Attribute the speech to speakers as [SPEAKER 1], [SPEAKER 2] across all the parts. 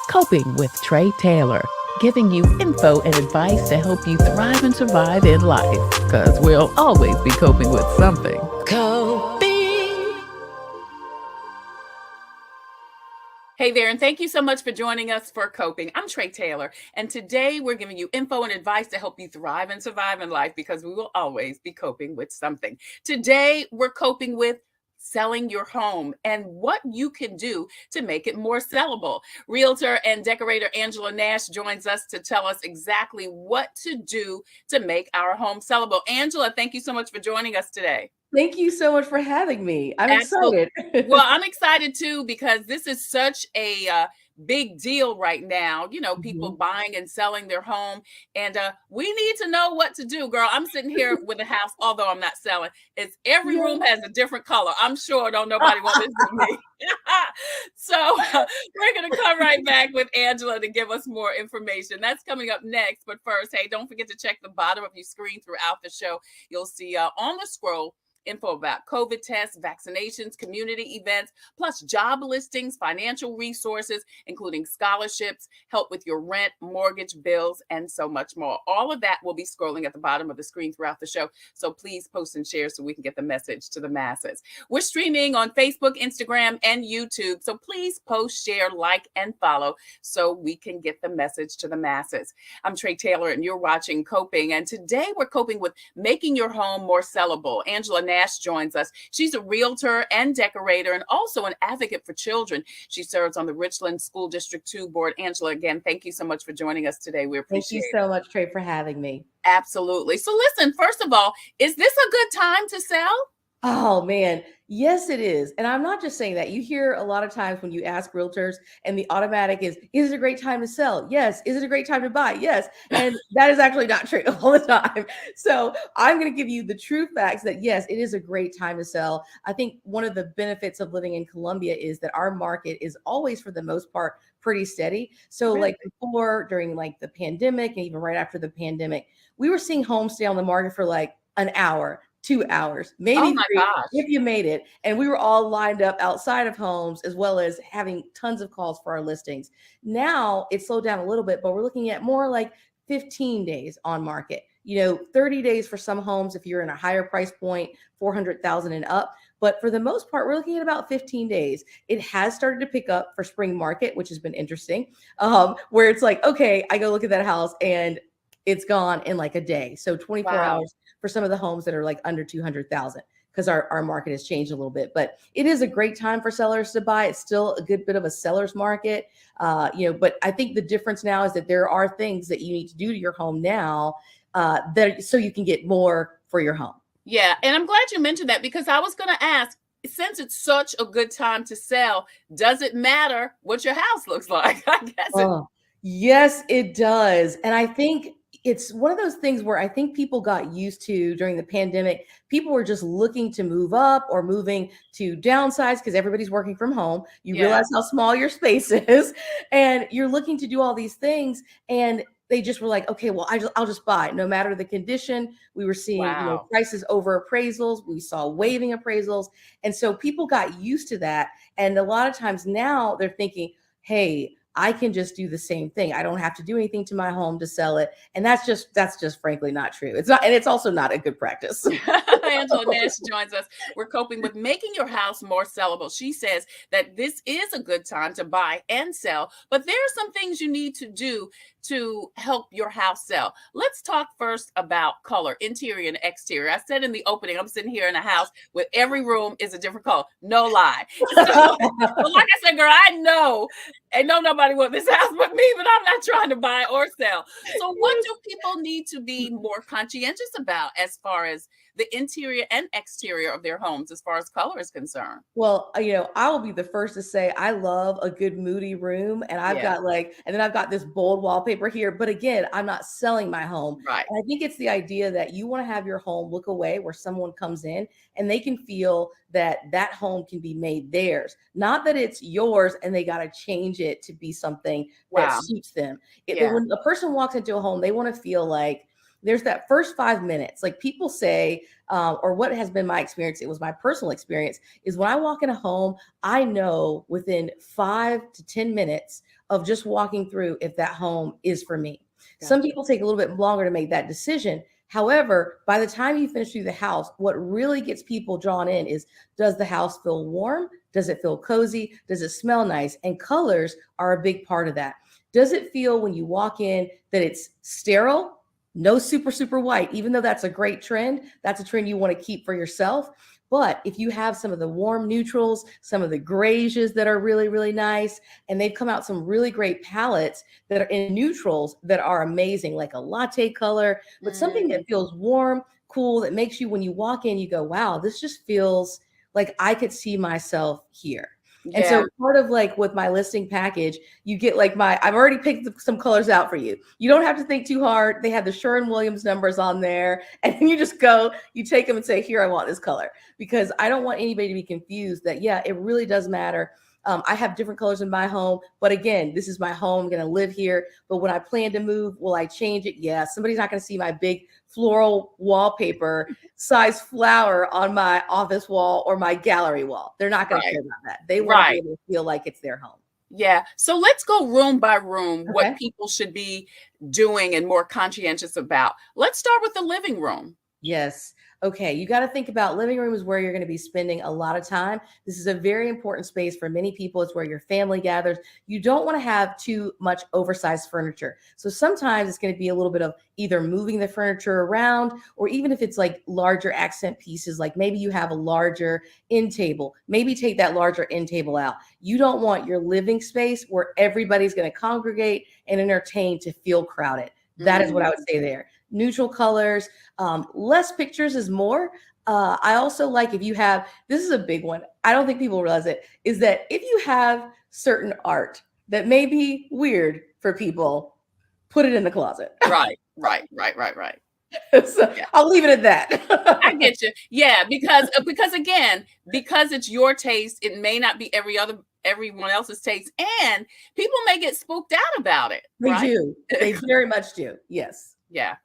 [SPEAKER 1] Coping with Tre Tailor, giving you info and advice to help you thrive and survive in life. Because we'll always be coping with something. Coping.
[SPEAKER 2] Hey there, and thank you so much for joining us for Coping. I'm Tre Tailor, and today we're giving you info and advice to help you thrive and survive in life because we will always be coping with something. Today, we're coping with selling your home and what you can do to make it more sellable. Realtor and decorator Angela Nash joins us to tell us exactly what to do to make our home sellable. Angela, thank you so much for joining us today.
[SPEAKER 3] Thank you so much for having me. I'm
[SPEAKER 2] Absolutely.
[SPEAKER 3] excited.
[SPEAKER 2] Well, I'm excited too because this is such a big deal right now. You know, people
[SPEAKER 3] Mhm.
[SPEAKER 2] buying and selling their home, and we need to know what to do, girl. I'm sitting here with a house, although I'm not selling. It's every room
[SPEAKER 3] Yeah.
[SPEAKER 2] has a different color. I'm sure don't nobody want this to me. So we're gonna come right back with Angela to give us more information. That's coming up next. But first, hey, don't forget to check the bottom of your screen throughout the show. You'll see on the scroll info about COVID tests, vaccinations, community events, plus job listings, financial resources, including scholarships, help with your rent, mortgage, bills, and so much more. All of that will be scrolling at the bottom of the screen throughout the show. So please post and share so we can get the message to the masses. We're streaming on Facebook, Instagram, and YouTube. So please post, share, like, and follow so we can get the message to the masses. I'm Tre Tailor, and you're watching Coping. And today we're coping with making your home more sellable. Angela Nash joins us. She's a realtor and decorator and also an advocate for children. She serves on the Richland School District 2 board. Angela, again, thank you so much for joining us today. We
[SPEAKER 3] Thank you
[SPEAKER 2] appreciate it.
[SPEAKER 3] so much, Trey, for having me.
[SPEAKER 2] Absolutely. So listen, first of all, is this a good time to sell?
[SPEAKER 3] Oh man, yes, it is. And I'm not just saying that. You hear a lot of times when you ask realtors, and the automatic is it a great time to sell? Yes. Is it a great time to buy? Yes. And that is actually not true all the time. So I'm going to give you the true facts that yes, it is a great time to sell. I think one of the benefits of living in Columbia is that our market is always, for the most part, pretty steady. So
[SPEAKER 2] Really?
[SPEAKER 3] like before, during like the pandemic, and even right after the pandemic, we were seeing homes stay on the market for like an hour, 2 hours,
[SPEAKER 2] Oh
[SPEAKER 3] maybe
[SPEAKER 2] my
[SPEAKER 3] three,
[SPEAKER 2] gosh.
[SPEAKER 3] if you made it. And we were all lined up outside of homes, as well as having tons of calls for our listings. Now it's slowed down a little bit, but we're looking at more like 15 days on market. 30 days for some homes if you're in a higher price point, 400,000 and up. But for the most part, we're looking at about 15 days. It has started to pick up for spring market, which has been interesting. Where it's like, okay, I go look at that house and it's gone in like a day. So 24
[SPEAKER 2] Wow.
[SPEAKER 3] hours for some of the homes that are like under 200,000, because our market has changed a little bit. But it is a great time for sellers to buy. It's still a good bit of a seller's market. But I think the difference now is that there are things that you need to do to your home now, that so you can get more for your home.
[SPEAKER 2] Yeah. And I'm glad you mentioned that because I was going to ask, since it's such a good time to sell, does it matter what your house looks like? I guess it.
[SPEAKER 3] Oh, yes, it does. And I think it's one of those things where I think people got used to during the pandemic. People were just looking to move up or moving to downsize because everybody's working from home. You
[SPEAKER 2] Yeah.
[SPEAKER 3] realize how small your space is, and you're looking to do all these things. And they just were like, okay, well, I'll just buy no matter the condition. We were seeing,
[SPEAKER 2] Wow.
[SPEAKER 3] prices over appraisals. We saw waiving appraisals. And so people got used to that. And a lot of times now they're thinking, hey, I can just do the same thing. I don't have to do anything to my home to sell it. And that's just frankly not true. It's not, and it's also not a good practice.
[SPEAKER 2] Angela Nash joins us. We're coping with making your house more sellable. She says that this is a good time to buy and sell, but there are some things you need to do to help your house sell. Let's talk first about color, interior and exterior. I said in the opening, I'm sitting here in a house where every room is a different color. No lie. So, but like I said, girl, I know, and no nobody want this house but me, but I'm not trying to buy or sell. So what do people need to be more conscientious about as far as the interior and exterior of their homes as far as color is concerned?
[SPEAKER 3] Well, I will be the first to say I love a good moody room, and
[SPEAKER 2] Yeah,
[SPEAKER 3] and then I've got this bold wallpaper here. But again, I'm not selling my home.
[SPEAKER 2] right.
[SPEAKER 3] And I think it's the idea that you want to have your home look away where someone comes in and they can feel that that home can be made theirs, not that it's yours and they got to change it to be something that
[SPEAKER 2] Wow.
[SPEAKER 3] suits them.
[SPEAKER 2] Yeah.
[SPEAKER 3] When a person walks into a home, they want to feel like there's that first 5 minutes. Like people say, or what has been my experience, it was my personal experience, is when I walk in a home, I know within 5 to 10 minutes of just walking through if that home is for me. Some
[SPEAKER 2] Gotcha.
[SPEAKER 3] people take a little bit longer to make that decision. However, by the time you finish through the house, what really gets people drawn in is, does the house feel warm? Does it feel cozy? Does it smell nice? And colors are a big part of that. Does it feel when you walk in that it's sterile? No super, super white, even though that's a great trend. That's a trend you want to keep for yourself. But if you have some of the warm neutrals, some of the grays that are really, really nice, and they've come out some really great palettes that are in neutrals that are amazing, like a latte color, but something that feels warm, cool, that makes you, when you walk in, you go, wow, this just feels like I could see myself here. And
[SPEAKER 2] Yeah.
[SPEAKER 3] so part of like with my listing package, you get like I've already picked some colors out for you. You don't have to think too hard. They have the Sherwin-Williams numbers on there, and then you just go, you take them and say, here, I want this color, because I don't want anybody to be confused that, yeah, it really does matter. I have different colors in my home, but again, this is my home. I'm going to live here. But when I plan to move, will I change it? Yeah. Somebody's not going to see my big floral wallpaper size flower on my office wall or my gallery wall. They're not going to care about that. They want to be able to feel like it's their home.
[SPEAKER 2] Yeah. So let's go room by room, what
[SPEAKER 3] Okay.
[SPEAKER 2] people should be doing and more conscientious about. Let's start with the living room.
[SPEAKER 3] Yes. Okay. You got to think about living room is where you're going to be spending a lot of time. This is a very important space for many people. It's where your family gathers. You don't want to have too much oversized furniture. So sometimes it's going to be a little bit of either moving the furniture around, or even if it's like larger accent pieces, like maybe you have a larger end table, maybe take that larger end table out. You don't want your living space where everybody's going to congregate and entertain to feel crowded. That is what I would say there. Neutral colors, less pictures is more. I also like, if you have, this is a big one, I don't think people realize it, is that if you have certain art that may be weird for people, put it in the closet.
[SPEAKER 2] Right.
[SPEAKER 3] So I'll leave it at that.
[SPEAKER 2] I get you. Yeah, because again, because it's your taste, it may not be everyone else's taste, and people may get spooked out about it.
[SPEAKER 3] They do. They very much do. Yes.
[SPEAKER 2] Yeah.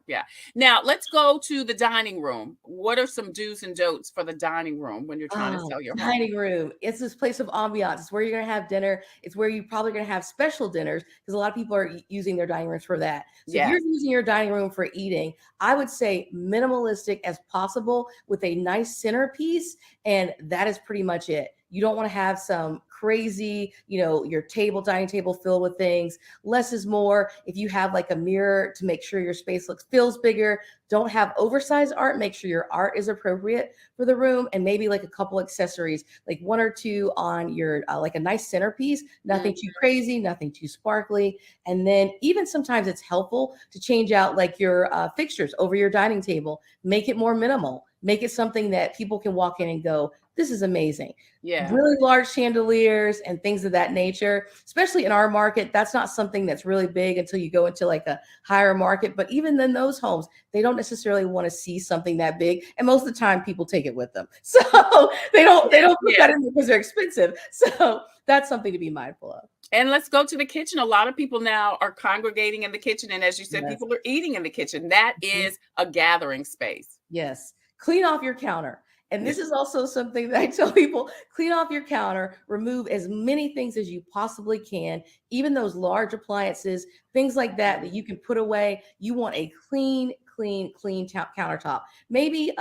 [SPEAKER 2] Now let's go to the dining room. What are some do's and don'ts for the dining room when you're trying to sell your home?
[SPEAKER 3] Dining room. It's this place of ambiance. It's where you're going to have dinner. It's where you're probably going to have special dinners, because a lot of people are using their dining rooms for that. So if you're using your dining room for eating, I would say minimalistic as possible with a nice centerpiece. And that is pretty much it. You don't want to have some crazy, your dining table filled with things. Less is more. If you have like a mirror to make sure your space feels bigger, don't have oversized art. Make sure your art is appropriate for the room, and maybe like a couple accessories, like one or two on your, like a nice centerpiece, nothing too crazy, nothing too sparkly. And then even sometimes it's helpful to change out like your fixtures over your dining table, make it more minimal, make it something that people can walk in and go, this is amazing.
[SPEAKER 2] Yeah.
[SPEAKER 3] Really large chandeliers and things of that nature, especially in our market. That's not something that's really big until you go into like a higher market. But even then, those homes, they don't necessarily want to see something that big. And most of the time people take it with them. So they don't put that in because they're expensive. So that's something to be mindful of.
[SPEAKER 2] And let's go to the kitchen. A lot of people now are congregating in the kitchen. And as you said, people are eating in the kitchen. That is a gathering space.
[SPEAKER 3] Yes. Clean off your counter. And this is also something that I tell people, clean off your counter, remove as many things as you possibly can, even those large appliances, things like that you can put away. You want a clean countertop. Maybe,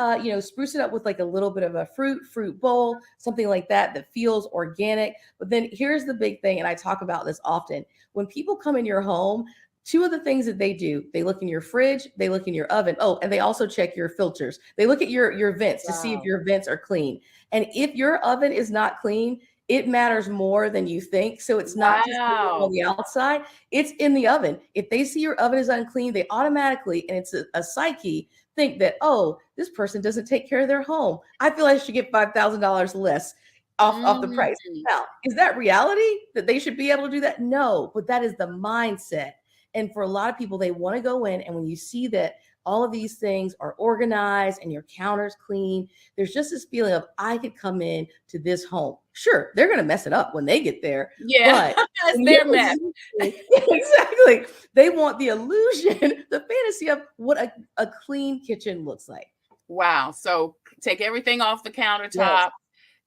[SPEAKER 3] spruce it up with like a little bit of a fruit bowl, something like that feels organic. But then here's the big thing, and I talk about this often. When people come in your home, two of the things that they do, they look in your fridge, they look in your oven. Oh, and they also check your filters. They look at your vents to see if your vents are clean. And if your oven is not clean, it matters more than you think. So it's not just on the outside, it's in the oven. If they see your oven is unclean, they automatically, and it's a psyche, think that, oh, this person doesn't take care of their home. I feel I should get $5,000 less off the price. Now, is that reality that they should be able to do that? No, but that is the mindset. And for a lot of people, they want to go in, and when you see that all of these things are organized and your counter's clean, there's just this feeling of, I could come in to this home. Sure, they're going to mess it up when they get there.
[SPEAKER 2] Yeah,
[SPEAKER 3] but
[SPEAKER 2] it's their mess.
[SPEAKER 3] Exactly. They want the illusion, the fantasy of what a clean kitchen looks like.
[SPEAKER 2] Wow. So take everything off the
[SPEAKER 3] Yes.
[SPEAKER 2] countertop,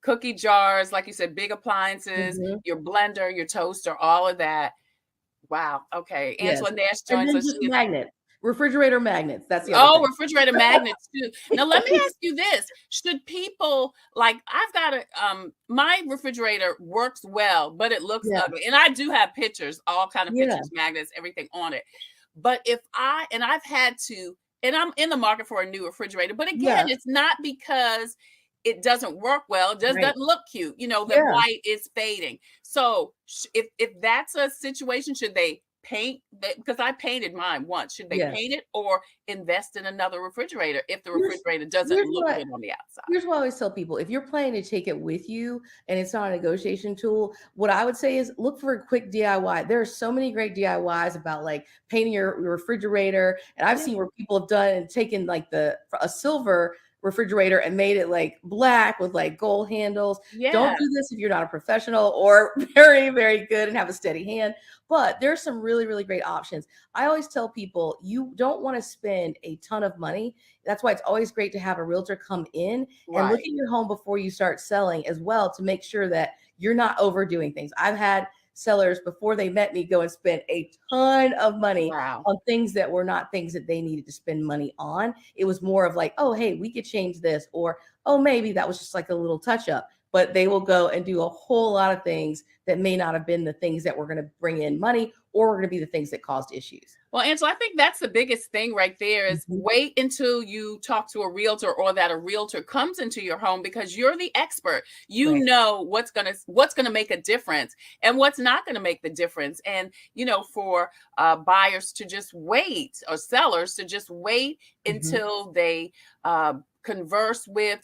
[SPEAKER 2] cookie jars, like you said, big appliances,
[SPEAKER 3] Mhm.
[SPEAKER 2] your blender, your toaster, all of that. Wow. Okay.
[SPEAKER 3] Yes.
[SPEAKER 2] Angela Nash
[SPEAKER 3] And
[SPEAKER 2] joins
[SPEAKER 3] then
[SPEAKER 2] us.
[SPEAKER 3] just
[SPEAKER 2] She is
[SPEAKER 3] magnets, refrigerator magnets. That's the other
[SPEAKER 2] oh,
[SPEAKER 3] thing.
[SPEAKER 2] refrigerator magnets too. Now let me ask you this. Should people like I've got a my refrigerator works well, but it looks
[SPEAKER 3] Yeah.
[SPEAKER 2] ugly. And I do have pictures, all kind of
[SPEAKER 3] Yeah.
[SPEAKER 2] pictures, magnets, everything on it. But if I and I've had to and I'm in the market for a new refrigerator, but again,
[SPEAKER 3] Yeah.
[SPEAKER 2] it's not because it doesn't work well, it just
[SPEAKER 3] Right.
[SPEAKER 2] doesn't look cute. You know, the
[SPEAKER 3] Yeah.
[SPEAKER 2] white is fading. So if that's a situation, should they paint that? Because I painted mine once. Should they
[SPEAKER 3] Yes.
[SPEAKER 2] paint it or invest in another refrigerator if the
[SPEAKER 3] Here's
[SPEAKER 2] refrigerator doesn't
[SPEAKER 3] here's
[SPEAKER 2] look
[SPEAKER 3] what
[SPEAKER 2] good on the outside?
[SPEAKER 3] Here's what I always tell people. If you're planning to take it with you and it's not a negotiation tool, what I would say is look for a quick DIY. There are so many great DIYs about like painting your refrigerator. And I've
[SPEAKER 2] Yeah.
[SPEAKER 3] seen where people have done and taken like a silver refrigerator and made it like black with like gold handles. Don't
[SPEAKER 2] Yeah.
[SPEAKER 3] do this if you're not a professional or very, very good and have a steady hand. But there's some really, really great options. I always tell people you don't want to spend a ton of money. That's why it's always great to have a realtor come in and look
[SPEAKER 2] Right.
[SPEAKER 3] at your home before you start selling as well to make sure that you're not overdoing things. I've had sellers before they met me go and spend a ton of money
[SPEAKER 2] Wow.
[SPEAKER 3] on things that were not things that they needed to spend money on. It was more of like, oh, hey, we could change this, or oh, maybe that was just like a little touch up. But they will go and do a whole lot of things that may not have been the things that were going to bring in money or were going to be the things that caused issues.
[SPEAKER 2] Well, Angela, I think that's the biggest thing right there is
[SPEAKER 3] Mhm.
[SPEAKER 2] wait until you talk to a realtor or that a realtor comes into your home because you're the expert. You
[SPEAKER 3] Right.
[SPEAKER 2] know what's gonna make a difference and what's not gonna make the difference. And for buyers to just wait or sellers to just wait
[SPEAKER 3] Mhm.
[SPEAKER 2] until they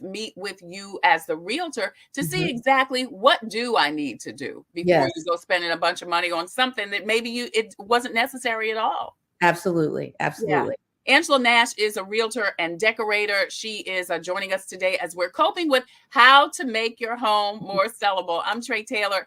[SPEAKER 2] meet with you as the realtor to see
[SPEAKER 3] Mhm.
[SPEAKER 2] exactly what do I need to do before you
[SPEAKER 3] Yes.
[SPEAKER 2] go spending a bunch of money on something that maybe it wasn't necessary at all.
[SPEAKER 3] Absolutely.
[SPEAKER 2] Yeah.
[SPEAKER 3] Absolutely.
[SPEAKER 2] Angela Nash is a realtor and decorator. She is joining us today as we're coping with how to make your home more sellable. I'm Tre Tailor.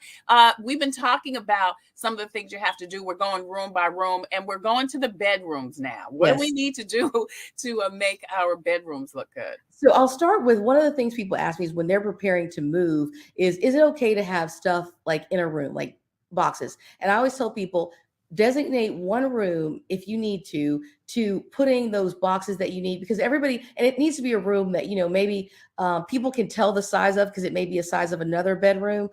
[SPEAKER 2] We've been talking about some of the things you have to do. We're going room by room and we're going to the bedrooms now. What do we
[SPEAKER 3] Yes.
[SPEAKER 2] need to do to make our bedrooms look good?
[SPEAKER 3] So I'll start with one of the things people ask me is when they're preparing to move is it okay to have stuff like in a room, like boxes? And I always tell people designate one room if you need to putting those boxes that you need because everybody and it needs to be a room that maybe people can tell the size of because it may be a size of another bedroom,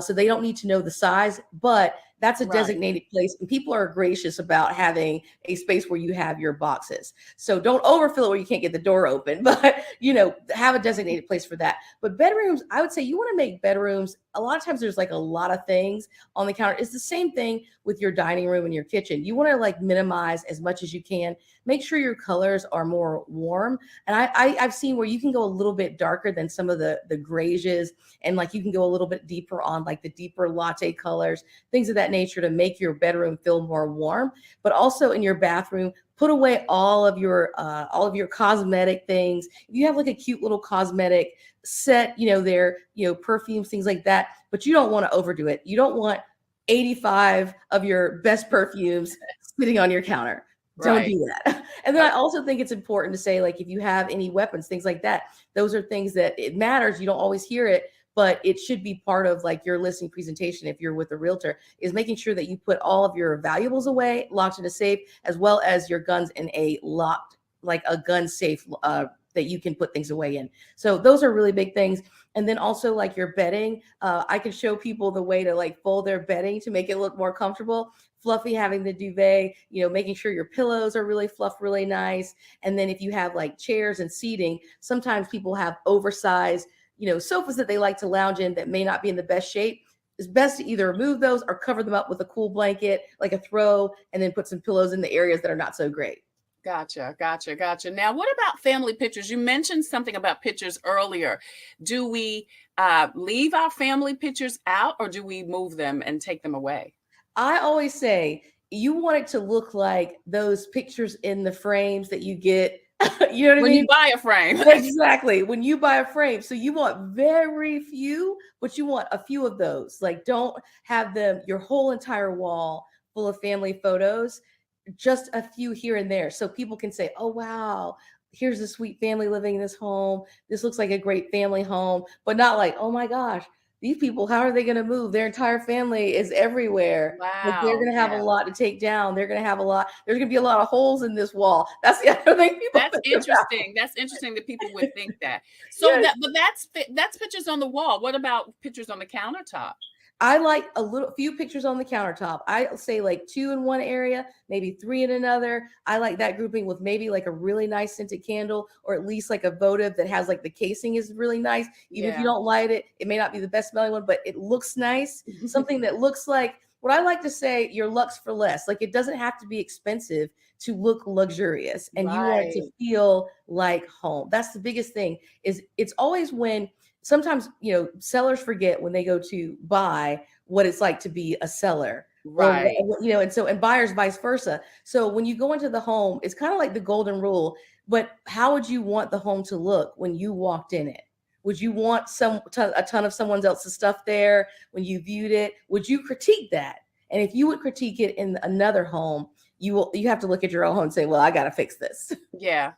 [SPEAKER 3] so they don't need to know the size, but that's a
[SPEAKER 2] Right.
[SPEAKER 3] designated place and people are gracious about having a space where you have your boxes. So don't overfill it where you can't get the door open, but have a designated place for that. But bedrooms, I would say you want to make bedrooms. A lot of times there's like a lot of things on the counter. It's the same thing with your dining room and your kitchen. You want to like minimize as much as you can. Make sure your colors are more warm. And I've seen where you can go a little bit darker than some of the grays, and like you can go a little bit deeper on like the deeper latte colors, things of that nature to make your bedroom feel more warm. But also in your bathroom, put away all of your cosmetic things. If you have like a cute little cosmetic set, perfumes, things like that, but you don't want to overdo it. You don't want 85 of your best perfumes sitting on your counter. Don't
[SPEAKER 2] Right.
[SPEAKER 3] do that. And then I
[SPEAKER 2] Okay.
[SPEAKER 3] also think it's important to say, like, if you have any weapons, things like that, those are things that it matters. You don't always hear it, but it should be part of like your listing presentation if you're with a realtor, is making sure that you put all of your valuables away, locked in a safe, as well as your guns in a locked, like a gun safe that you can put things away in. So those are really big things. And then also like your bedding, I can show people the way to like fold their bedding to make it look more comfortable. Fluffy, having the duvet, making sure your pillows are really fluffed, really nice. And then if you have like chairs and seating, sometimes people have oversized sofas that they like to lounge in that may not be in the best shape. It's best to either remove those or cover them up with a cool blanket, like a throw, and then put some pillows in the areas that are not so great.
[SPEAKER 2] Gotcha. Now, what about family pictures? You mentioned something about pictures earlier. Do we leave our family pictures out or do we move them and take them away?
[SPEAKER 3] I always say you want it to look like those pictures in the frames that you get. You know what I
[SPEAKER 2] When you
[SPEAKER 3] mean?
[SPEAKER 2] buy a frame.
[SPEAKER 3] Exactly. When you buy a frame. So you want very few, but you want a few of those. Like don't have them your whole entire wall full of family photos, just a few here and there. So people can say, oh, wow, here's a sweet family living in this home. This looks like a great family home, but not like, oh my gosh, these people, how are they going to move? Their entire family is everywhere. Like they're
[SPEAKER 2] Wow.
[SPEAKER 3] going to have a
[SPEAKER 2] Yeah.
[SPEAKER 3] lot to take down. They're going to have a lot. There's going to be a lot of holes in this wall. That's the other thing people
[SPEAKER 2] That's
[SPEAKER 3] think about.
[SPEAKER 2] interesting. That's interesting that people would think that. So
[SPEAKER 3] Yes.
[SPEAKER 2] that's pictures on the wall. What about pictures on the countertop?
[SPEAKER 3] I like a few pictures on the countertop. I say like 2 in one area, maybe 3 in another. I like that grouping with maybe like a really nice scented candle, or at least like a votive that has like the casing is really nice. Even if you
[SPEAKER 2] Yeah.
[SPEAKER 3] don't light it, it may not be the best smelling one, but it looks nice. Something that looks like what I like to say, your lux for less. Like it doesn't have to be expensive to look luxurious, and you want it to
[SPEAKER 2] Right.
[SPEAKER 3] feel like home. That's the biggest thing. Is it's always when sometimes sellers forget when they go to buy what it's like to be a seller, or
[SPEAKER 2] Right.
[SPEAKER 3] and buyers vice versa. So when you go into the home, it's kind of like the golden rule. But how would you want the home to look when you walked in it? Would you want a ton of someone else's stuff there when you viewed it? Would you critique that? And if you would critique it in another home, you have to look at your own home and say, well, I got to fix this.
[SPEAKER 2] Yeah.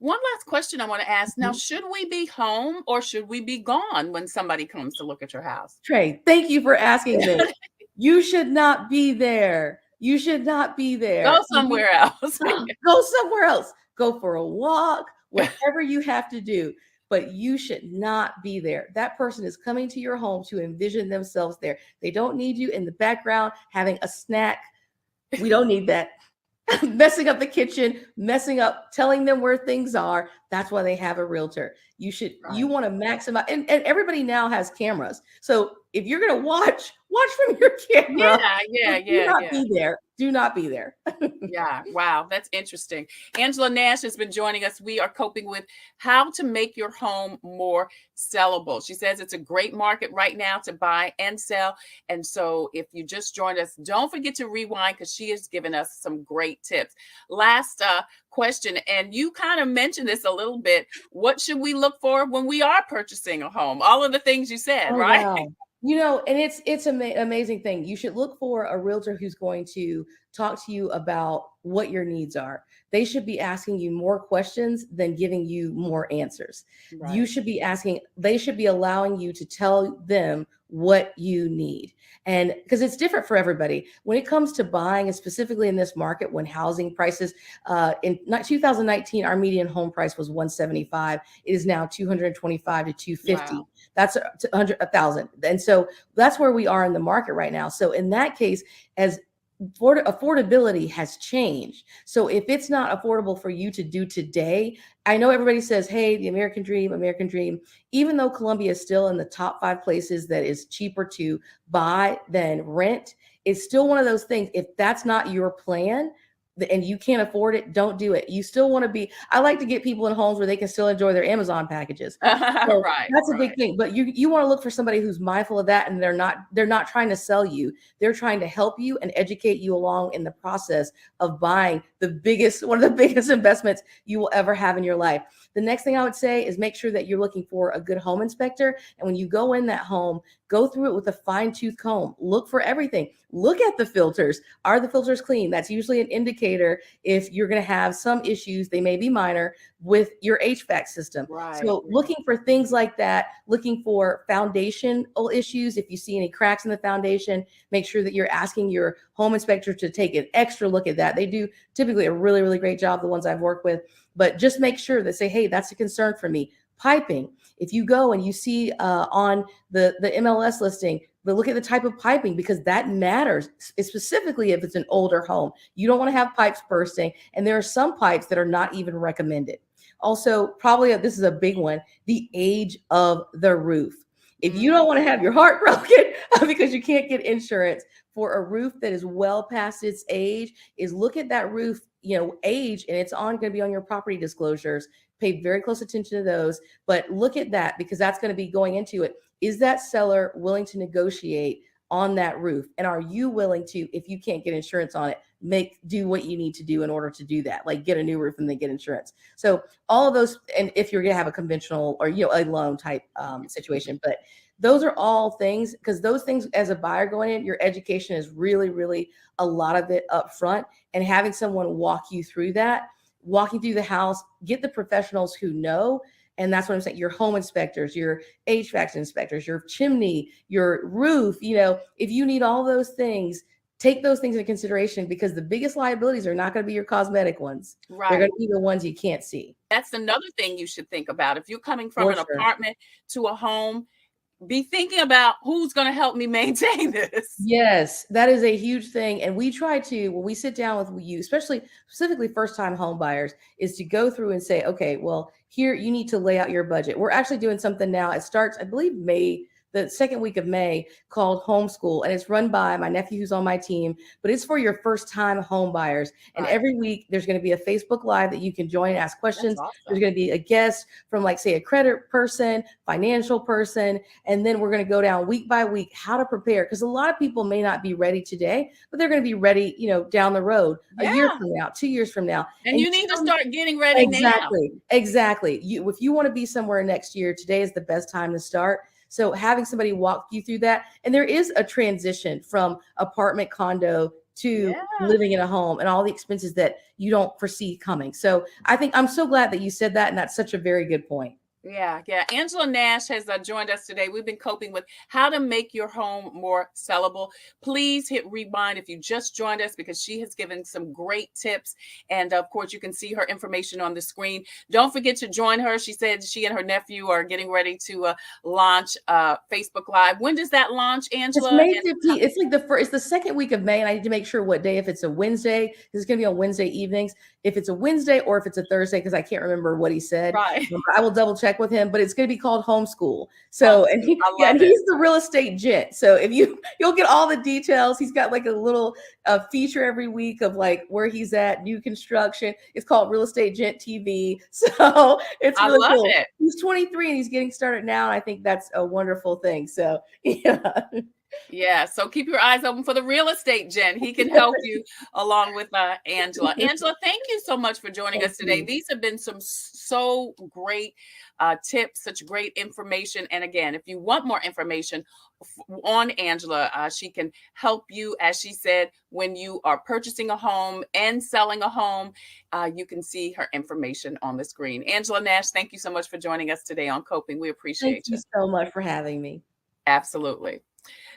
[SPEAKER 2] One last question I want to ask. Now, should we be home or should we be gone when somebody comes to look at your house?
[SPEAKER 3] Trey, thank you for asking this. You should not be there. You should not be there.
[SPEAKER 2] Go somewhere else.
[SPEAKER 3] Go somewhere else. Go for a walk, whatever you have to do, but you should not be there. That person is coming to your home to envision themselves there. They don't need you in the background having a snack. We don't need that. Messing up the kitchen, messing up, telling them where things are. That's why they have a realtor. You want to maximize, and everybody now has cameras. So if you're going to watch from your camera. Do not be there. Do not be there.
[SPEAKER 2] Yeah. Wow. That's interesting. Angela Nash has been joining us. We are coping with how to make your home more sellable. She says it's a great market right now to buy and sell. And so if you just joined us, don't forget to rewind because she has given us some great tips. Last question, and you kind of mentioned this a little bit. What should we look for when we are purchasing a home? All of the things you said, right?
[SPEAKER 3] Wow. And it's an amazing thing. You should look for a realtor who's going to talk to you about what your needs are. They should be asking you more questions than giving you more answers.
[SPEAKER 2] Right.
[SPEAKER 3] They should be allowing you to tell them what you need. And because it's different for everybody when it comes to buying, and specifically in this market, when housing prices in 2019, our median home price was 175. It is now 225 to 250.
[SPEAKER 2] Wow.
[SPEAKER 3] That's 100,000. And so that's where we are in the market right now. So in that case, as affordability has changed. So if it's not affordable for you to do today, I know everybody says, hey, the American dream, even though Columbia is still in the top 5 places that is cheaper to buy than rent, it's still one of those things. If that's not your plan and you can't afford it, don't do it. You still want to be, I like to get people in homes where they can still enjoy their Amazon packages. So
[SPEAKER 2] Right.
[SPEAKER 3] That's a big thing. But you want to look for somebody who's mindful of that, and they're not trying to sell you. They're trying to help you and educate you along in the process of buying one of the biggest investments you will ever have in your life. The next thing I would say is make sure that you're looking for a good home inspector. And when you go in that home, go through it with a fine-tooth comb. Look for everything. Look at the filters. Are the filters clean? That's usually an indicator if you're going to have some issues, they may be minor, with your HVAC system.
[SPEAKER 2] Right.
[SPEAKER 3] So looking for things like that, looking for foundational issues. If you see any cracks in the foundation, make sure that you're asking your home inspector to take an extra look at that. They do typically a really, really great job, the ones I've worked with, but just make sure that say, hey, that's a concern for me. Piping. If you go and you see on the MLS listing, but look at the type of piping, because that matters, specifically if it's an older home. You don't want to have pipes bursting, and there are some pipes that are not even recommended. Also, probably this is a big one, the age of the roof. If you don't want to have your heart broken because you can't get insurance for a roof that is well past its age, is look at that roof, age, and it's going to be on your property disclosures. Pay very close attention to those, but look at that, because that's going to be going into it. Is that seller willing to negotiate on that roof? And are you willing to, if you can't get insurance on it, do what you need to do in order to do that, like get a new roof and then get insurance. So all of those, and if you're going to have a conventional or, a loan type situation, but Those are all things, because those things as a buyer going in, your education is really, really a lot of it up front, and having someone walk you through that, walking through the house, get the professionals who know. And that's what I'm saying. Your home inspectors, your HVAC inspectors, your chimney, your roof, if you need all those things, take those things into consideration, because the biggest liabilities are not going to be your cosmetic ones.
[SPEAKER 2] Right.
[SPEAKER 3] They're going to be the ones you can't see.
[SPEAKER 2] That's another thing you should think about. If you're coming from
[SPEAKER 3] For
[SPEAKER 2] an
[SPEAKER 3] sure.
[SPEAKER 2] apartment to a home, be thinking about who's going to help me maintain this.
[SPEAKER 3] Yes, that is a huge thing. And we try to, when we sit down with you, especially specifically first-time home buyers, is to go through and say, okay, well, here you need to lay out your budget. We're actually doing something now. It starts, I believe, the second week of May, called Homeschool. And it's run by my nephew who's on my team, but it's for your first-time home buyers. And
[SPEAKER 2] Right.
[SPEAKER 3] every week there's going to be a Facebook Live that you can join and ask questions.
[SPEAKER 2] That's awesome.
[SPEAKER 3] There's going to be a guest from, like, say, a credit person, financial person. And then we're going to go down week by week how to prepare, because a lot of people may not be ready today, but they're going to be ready, down the road, a year from now, 2 years from now.
[SPEAKER 2] And you need to start getting ready now.
[SPEAKER 3] Exactly. If you want to be somewhere next year, today is the best time to start. So having somebody walk you through that, and there is a transition from apartment condo to living in a home and all the expenses that you don't foresee coming. So I think I'm so glad that you said that, and that's such a very good point.
[SPEAKER 2] Yeah. Angela Nash has joined us today. We've been coping with how to make your home more sellable. Please hit rewind if you just joined us, because she has given some great tips. And of course, you can see her information on the screen. Don't forget to join her. She said she and her nephew are getting ready to launch Facebook Live. When does that launch, Angela?
[SPEAKER 3] It's May 15th. It's like it's the second week of May, and I need to make sure what day. If it's a Wednesday, it's going to be on Wednesday evenings. If it's a Wednesday or if it's a Thursday, because I can't remember what he said.
[SPEAKER 2] Right.
[SPEAKER 3] I will double check with him, but it's going to be called Homeschool. So, and he's the real estate gent. So if you'll get all the details. He's got like a little feature every week of like where he's at, new construction. It's called Real Estate Gent TV. So it's really cool.
[SPEAKER 2] It.
[SPEAKER 3] He's 23 and he's getting started now. And I think that's a wonderful thing. So
[SPEAKER 2] yeah. So keep your eyes open for the real estate gent. He can help you along with Angela. Angela, thank you so much for joining us today. These have been some so great tips, such great information. And again, if you want more information on Angela, she can help you, as she said, when you are purchasing a home and selling a home. You can see her information on the screen. Angela Nash, thank you so much for joining us today on Coping. We appreciate you.
[SPEAKER 3] Thank you so much for having me.
[SPEAKER 2] Absolutely.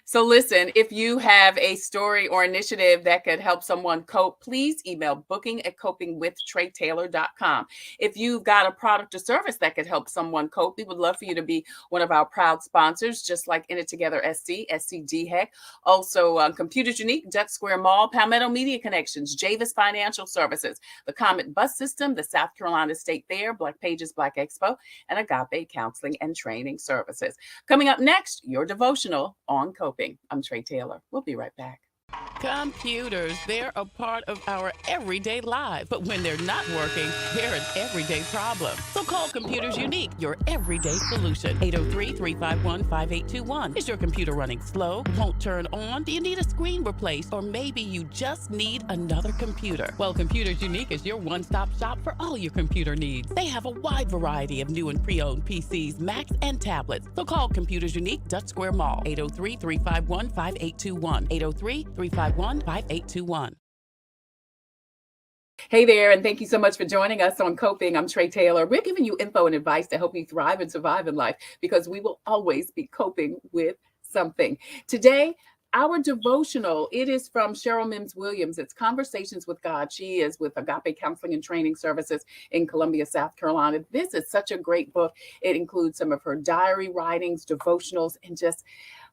[SPEAKER 2] So listen, if you have a story or initiative that could help someone cope, please email booking@copingwithtretatailor.com. If you've got a product or service that could help someone cope, we would love for you to be one of our proud sponsors, just like In It Together SC, SCDHEC, also Computers Unique, Dutch Square Mall, Palmetto Media Connections, Javis Financial Services, the Comet Bus System, the South Carolina State Fair, Black Pages Black Expo, and Agape Counseling and Training Services. Coming up next, your devotional on coping. I'm Tre Tailor. We'll be right back.
[SPEAKER 1] Computers, they're a part of our everyday lives. But when they're not working, they're an everyday problem. So call Computers Unique, your everyday solution. 803-351-5821. Is your computer running slow? Won't turn on? Do you need a screen replaced? Or maybe you just need another computer? Well, Computers Unique is your one-stop shop for all your computer needs. They have a wide variety of new and pre-owned PCs, Macs, and tablets. So call Computers Unique, Dutch Square Mall. 803-351-5821. 803-351-5821.
[SPEAKER 2] Hey there, and thank you so much for joining us on Coping. I'm Tre Tailor. We're giving you info and advice to help you thrive and survive in life, because we will always be coping with something. Today, our devotional, it is from Cheryl Mims Williams. It's Conversations with God. She is with Agape Counseling and Training Services in Columbia, South Carolina. This is such a great book. It includes some of her diary writings, devotionals, and just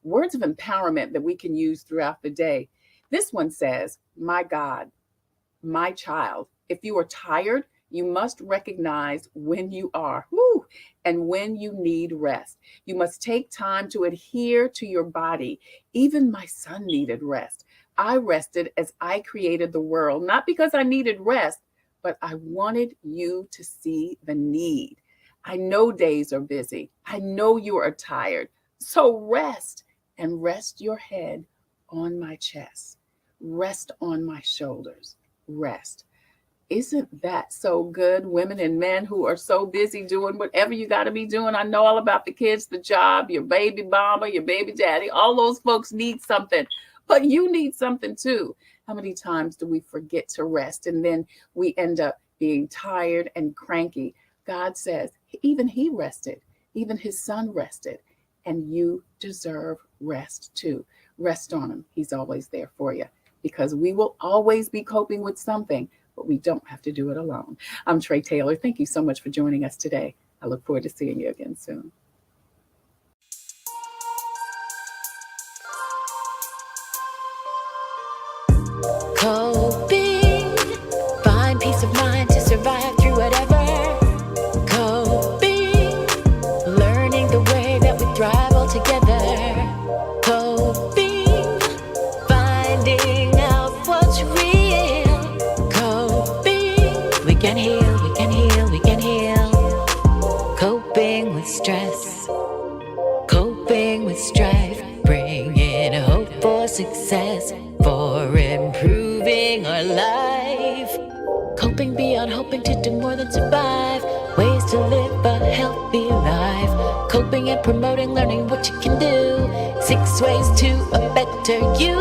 [SPEAKER 2] words of empowerment that we can use throughout the day. This one says, "My God, my child, if you are tired, you must recognize when you are, and when you need rest. You must take time to adhere to your body. Even my son needed rest. I rested as I created the world, not because I needed rest, but I wanted you to see the need. I know days are busy. I know you are tired. So rest, and rest your head on my chest. Rest on my shoulders. Rest." Isn't that so good? Women and men who are so busy doing whatever you got to be doing. I know all about the kids, the job, your baby mama, your baby daddy. All those folks need something, but you need something too. How many times do we forget to rest and then we end up being tired and cranky? God says, even He rested, even His Son rested, and you deserve rest too. Rest on Him. He's always there for you because we will always be coping with something, but we don't have to do it alone. I'm Tre Tailor. Thank you so much for joining us today. I look forward to seeing you again soon.
[SPEAKER 4] Coping, find peace of mind to survive through whatever. Coping, learning the way that we thrive all together. Coping, finding out what's real. Coping, we can heal, we can heal, we can heal. Coping with stress, coping with strife, bringing hope for success, for improving our life. Coping beyond hoping to do more than survive, ways to live a healthy life. Coping and promoting, learning what you can do, 6 ways to a better you.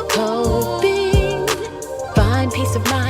[SPEAKER 4] Coping, find peace of mind